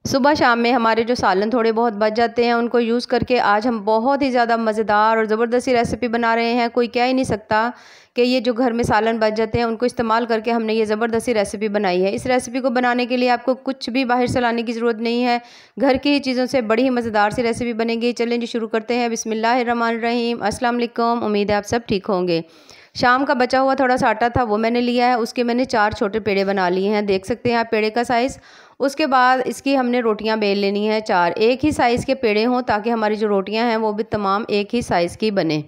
सुबह शाम में हमारे जो सालन थोड़े बहुत बच जाते हैं, उनको यूज़ करके आज हम बहुत ही ज़्यादा मज़ेदार और ज़बरदस्ती रेसिपी बना रहे हैं। कोई कह ही नहीं सकता कि ये जो घर में सालन बच जाते हैं उनको इस्तेमाल करके हमने ये ज़बरदस्ती रेसिपी बनाई है। इस रेसिपी को बनाने के लिए आपको कुछ भी बाहर से लाने की ज़रूरत नहीं है। घर की ही चीज़ों से बड़ी ही मज़ेदार सी रेसिपी बनेगी। चलें जी, शुरू करते हैं। बिस्मिल्लाहिर्रहमानिर्रहीम। अस्सलाम वालेकुम। उम्मीद है आप सब ठीक होंगे। शाम का बचा हुआ थोड़ा सा आटा था, वो मैंने लिया है। उसके मैंने 4 छोटे पेड़े बना लिए हैं। देख सकते हैं आप पेड़े का साइज़। उसके बाद इसकी हमने रोटियां बेल लेनी है 4। एक ही साइज़ के पेड़े हों ताकि हमारी जो रोटियां हैं वो भी तमाम एक ही साइज़ की बने।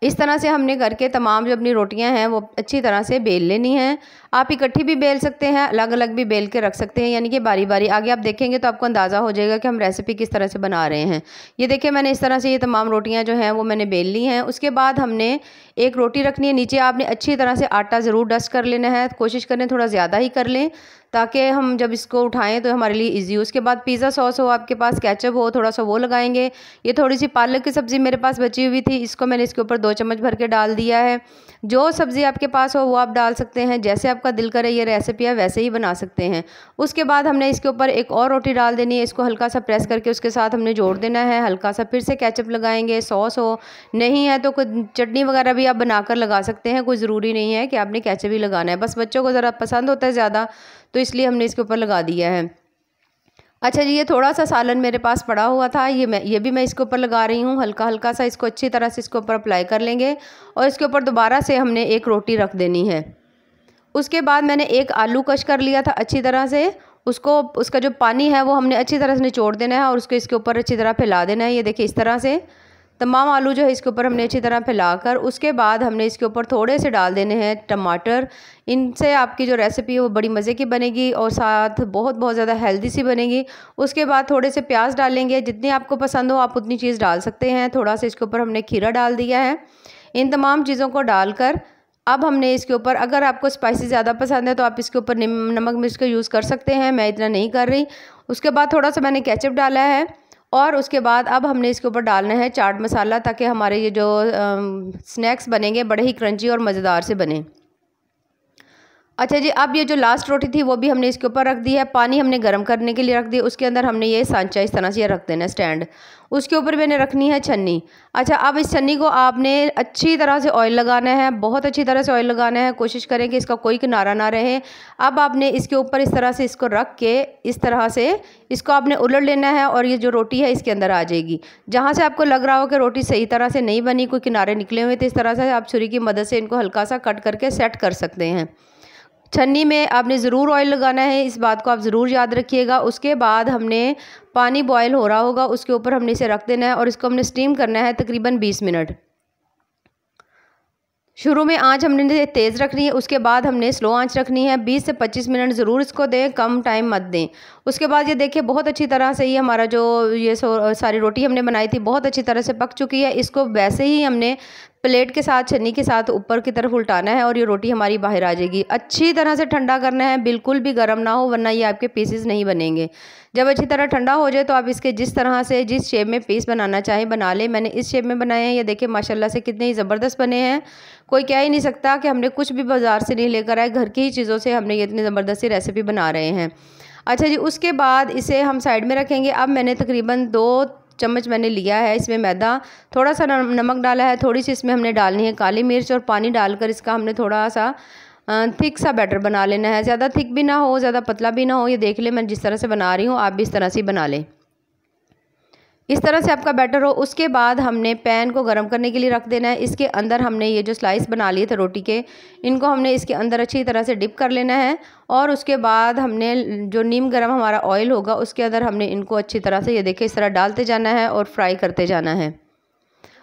इस तरह से हमने करके तमाम जो अपनी रोटियां हैं वो अच्छी तरह से बेल लेनी हैं। आप इकट्ठी भी बेल सकते हैं, अलग अलग भी बेल के रख सकते हैं, यानी कि बारी बारी। आगे आप देखेंगे तो आपको अंदाज़ा हो जाएगा कि हम रेसिपी किस तरह से बना रहे हैं। ये देखिए, मैंने इस तरह से ये तमाम रोटियां जो हैं वो मैंने बेल ली हैं। उसके बाद हमने एक रोटी रखनी है। नीचे आपने अच्छी तरह से आटा ज़रूर डस्ट कर लेना है। कोशिश करें थोड़ा ज़्यादा ही कर लें ताकि हम जब इसको उठाएं तो हमारे लिए इजी हो। उसके बाद पिज़्ज़ा सॉस हो आपके पास, केचप हो, थोड़ा सा वो लगाएंगे। ये थोड़ी सी पालक की सब्ज़ी मेरे पास बची हुई थी, इसको मैंने इसके ऊपर 2 चम्मच भर के डाल दिया है। जो सब्ज़ी आपके पास हो वो आप डाल सकते हैं, जैसे आपका दिल करे। ये रेसिपी है वैसे ही बना सकते हैं। उसके बाद हमने इसके ऊपर एक और रोटी डाल देनी है। इसको हल्का सा प्रेस करके उसके साथ हमने जोड़ देना है। हल्का सा फिर से केचप लगाएंगे। सॉस हो, नहीं है तो कोई चटनी वगैरह भी आप बनाकर लगा सकते हैं। कोई ज़रूरी नहीं है कि आपने केचप ही लगाना है। बस बच्चों को ज़रा पसंद होता है ज़्यादा, तो इसलिए हमने इसके ऊपर लगा दिया है। अच्छा जी, ये थोड़ा सा सालन मेरे पास पड़ा हुआ था, ये भी मैं इसके ऊपर लगा रही हूँ। हल्का हल्का सा इसको अच्छी तरह से इसके ऊपर अप्लाई कर लेंगे और इसके ऊपर दोबारा से हमने एक रोटी रख देनी है। उसके बाद मैंने एक आलू कश कर लिया था अच्छी तरह से। उसको, उसका जो पानी है वो हमने अच्छी तरह से निचोड़ देना है और उसको इसके ऊपर अच्छी तरह फैला देना है। ये देखिए, इस तरह से तमाम आलू जो है इसके ऊपर हमने अच्छी तरह फैलाकर, उसके बाद हमने इसके ऊपर थोड़े से डाल देने हैं टमाटर। इनसे आपकी जो रेसिपी है वो बड़ी मज़े की बनेगी और साथ बहुत बहुत ज़्यादा हेल्दी सी बनेगी। उसके बाद थोड़े से प्याज डालेंगे, जितनी आपको पसंद हो आप उतनी चीज़ डाल सकते हैं। थोड़ा सा इसके ऊपर हमने खीरा डाल दिया है। इन तमाम चीज़ों को डालकर अब हमने इसके ऊपर, अगर आपको स्पाइसी ज़्यादा पसंद है तो आप इसके ऊपर नमक मिर्च का यूज़ कर सकते हैं। मैं इतना नहीं कर रही। उसके बाद थोड़ा सा मैंने केचप डाला है और उसके बाद अब हमने इसके ऊपर डालना है चाट मसाला, ताकि हमारे ये जो स्नैक्स बनेंगे बड़े ही क्रंची और मज़ेदार से बने। अच्छा जी, अब ये जो लास्ट रोटी थी वो भी हमने इसके ऊपर रख दी है। पानी हमने गर्म करने के लिए रख दिया। उसके अंदर हमने ये सांचा इस तरह से रख देना है स्टैंड। उसके ऊपर मैंने रखनी है छन्नी। अच्छा, अब इस छन्नी को आपने अच्छी तरह से ऑयल लगाना है, बहुत अच्छी तरह से ऑयल लगाना है। कोशिश करें कि इसका कोई किनारा ना रहे। अब आपने इसके ऊपर इस तरह से इसको रख के इस तरह से इसको आपने उलट लेना है और ये जो रोटी है इसके अंदर आ जाएगी। जहाँ से आपको लग रहा हो कि रोटी सही तरह से नहीं बनी, कोई किनारे निकले हुए, तो इस तरह से आप छुरी की मदद से इनको हल्का सा कट करके सेट कर सकते हैं। छन्नी में आपने ज़रूर ऑयल लगाना है, इस बात को आप ज़रूर याद रखिएगा। उसके बाद हमने पानी बॉयल हो रहा होगा, उसके ऊपर हमने इसे रख देना है और इसको हमने स्टीम करना है तकरीबन 20 मिनट। शुरू में आंच हमने तेज़ रखनी है, उसके बाद हमने स्लो आंच रखनी है। 20 से 25 मिनट ज़रूर इसको दें, कम टाइम मत दें। उसके बाद ये देखिए, बहुत अच्छी तरह से ये हमारा जो ये सारी रोटी हमने बनाई थी बहुत अच्छी तरह से पक चुकी है। इसको वैसे ही हमने प्लेट के साथ, छन्नी के साथ ऊपर की तरफ उल्टाना है और ये रोटी हमारी बाहर आ जाएगी। अच्छी तरह से ठंडा करना है, बिल्कुल भी गर्म ना हो, वरना ये आपके पीसेस नहीं बनेंगे। जब अच्छी तरह ठंडा हो जाए तो आप इसके जिस तरह से, जिस शेप में पीस बनाना चाहें बना लें। मैंने इस शेप में बनाए हैं। ये देखिए माशाल्लाह से कितने ही ज़बरदस्त बने हैं। कोई कह ही नहीं सकता कि हमने कुछ भी बाज़ार से नहीं लेकर आए, घर की ही चीज़ों से हमने ये इतनी ज़बरदस्ती रेसिपी बना रहे हैं। अच्छा जी, उसके बाद इसे हम साइड में रखेंगे। अब मैंने तकरीबन 2 चम्मच मैंने लिया है इसमें मैदा, थोड़ा सा नमक डाला है, थोड़ी सी इसमें हमने डालनी है काली मिर्च और पानी डालकर इसका हमने थोड़ा सा थिक सा बैटर बना लेना है। ज़्यादा थिक भी ना हो, ज़्यादा पतला भी ना हो। ये देख लें मैं जिस तरह से बना रही हूँ, आप भी इस तरह से बना लें। इस तरह से आपका बैटर हो। उसके बाद हमने पैन को गर्म करने के लिए रख देना है। इसके अंदर हमने ये जो स्लाइस बना लिए थे रोटी के, इनको हमने इसके अंदर अच्छी तरह से डिप कर लेना है और उसके बाद हमने जो नीम गर्म हमारा ऑयल होगा उसके अंदर हमने इनको अच्छी तरह से, ये देखिए, इस तरह डालते जाना है और फ्राई करते जाना है।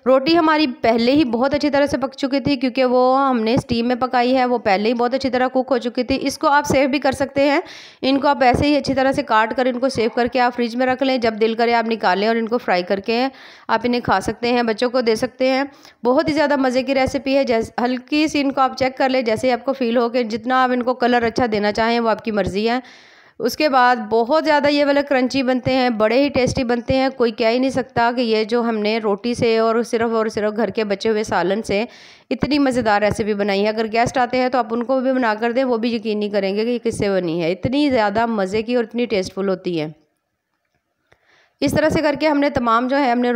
रोटी हमारी पहले ही बहुत अच्छी तरह से पक चुकी थी क्योंकि वो हमने स्टीम में पकाई है, वो पहले ही बहुत अच्छी तरह कुक हो चुकी थी। इसको आप सेव भी कर सकते हैं। इनको आप ऐसे ही अच्छी तरह से काट कर इनको सेव करके आप फ्रिज में रख लें। जब दिल करे आप निकालें और इनको फ्राई करके आप इन्हें खा सकते हैं, बच्चों को दे सकते हैं। बहुत ही ज़्यादा मज़े की रेसिपी है। जैसे हल्की सी इनको आप चेक कर लें, जैसे आपको फील हो कि जितना आप इनको कलर अच्छा देना चाहें वो आपकी मर्ज़ी है। उसके बाद बहुत ज़्यादा ये वाले क्रंची बनते हैं, बड़े ही टेस्टी बनते हैं। कोई कह ही नहीं सकता कि ये जो हमने रोटी से और सिर्फ घर के बचे हुए सालन से इतनी मज़ेदार रेसिपी बनाई है। अगर गेस्ट आते हैं तो आप उनको भी बना कर दें, वो भी यकीन नहीं करेंगे कि ये किससे बनी है। इतनी ज़्यादा मज़े की और इतनी टेस्टफुल होती है। इस तरह से करके हमने तमाम जो है हमने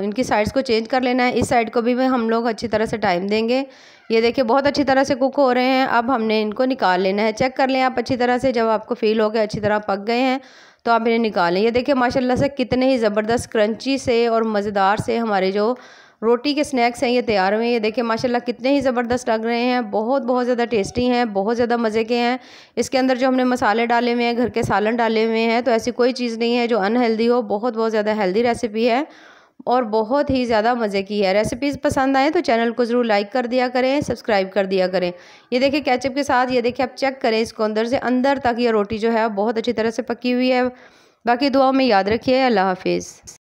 इनकी साइड्स को चेंज कर लेना है। इस साइड को भी हम लोग अच्छी तरह से टाइम देंगे। ये देखिए बहुत अच्छी तरह से कुक हो रहे हैं। अब हमने इनको निकाल लेना है। चेक कर लें आप अच्छी तरह से, जब आपको फील हो गया अच्छी तरह पक गए हैं तो आप इन्हें निकालें। ये देखिए माशाल्लाह से कितने ही ज़बरदस्त क्रंची से और मज़ेदार से हमारे जो रोटी के स्नैक्स हैं ये तैयार हुए हैं। ये देखिए माशाल्लाह कितने ही ज़बरदस्त लग रहे हैं। बहुत बहुत ज़्यादा टेस्टी हैं, बहुत ज़्यादा मज़े के हैं। इसके अंदर जो हमने मसाले डाले हुए हैं, घर के सालन डाले हुए हैं, तो ऐसी कोई चीज़ नहीं है जो अनहेल्दी हो। बहुत बहुत ज़्यादा हेल्दी रेसिपी है और बहुत ही ज़्यादा मज़े की है। रेसिपीज़ पसंद आए तो चैनल को ज़रूर लाइक कर दिया करें, सब्सक्राइब कर दिया करें। ये देखिए केचप के साथ, ये देखिए आप चेक करें इसको अंदर से अंदर तक ये रोटी जो है बहुत अच्छी तरह से पकी हुई है। बाकी दुआओं में याद रखिए। अल्लाह हाफिज़।